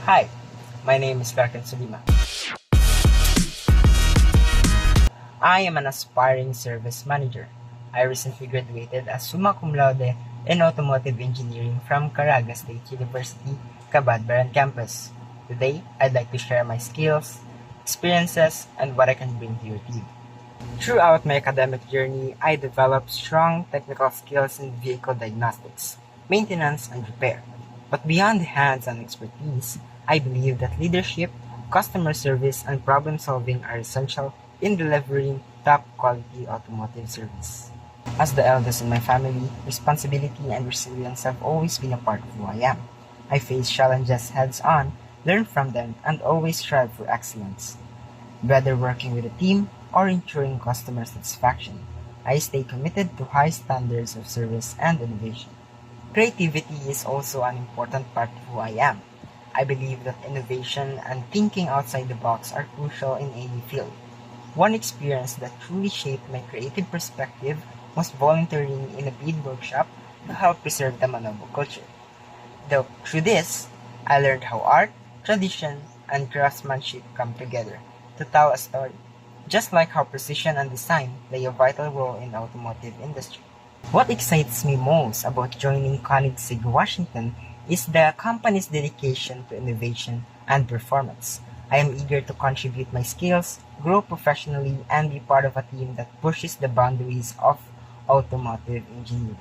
Hi, my name is Larkin Sulima. I am an aspiring service manager. I recently graduated as summa cum laude in automotive engineering from Caraga State University, Cabadbaran campus. Today, I'd like to share my skills, experiences, and what I can bring to your team. Throughout my academic journey, I developed strong technical skills in vehicle diagnostics, maintenance, and repair. But beyond the hands-on expertise, I believe that leadership, customer service, and problem solving are essential in delivering top-quality automotive service. As the eldest in my family, responsibility and resilience have always been a part of who I am. I face challenges heads-on, learn from them, and always strive for excellence. Whether working with a team or ensuring customer satisfaction, I stay committed to high standards of service and innovation. Creativity is also an important part of who I am. I believe that innovation and thinking outside the box are crucial in any field. One experience that truly shaped my creative perspective was volunteering in a bead workshop to help preserve the Manobo culture. Through this, I learned how art, tradition, and craftsmanship come together to tell a story, just like how precision and design play a vital role in the automotive industry. What excites me most about joining Koenigsegg Washington is the company's dedication to innovation and performance. I am eager to contribute my skills, grow professionally, and be part of a team that pushes the boundaries of automotive engineering.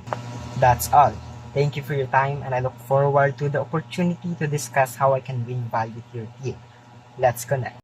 That's all. Thank you for your time, and I look forward to the opportunity to discuss how I can bring value to your team. Let's connect.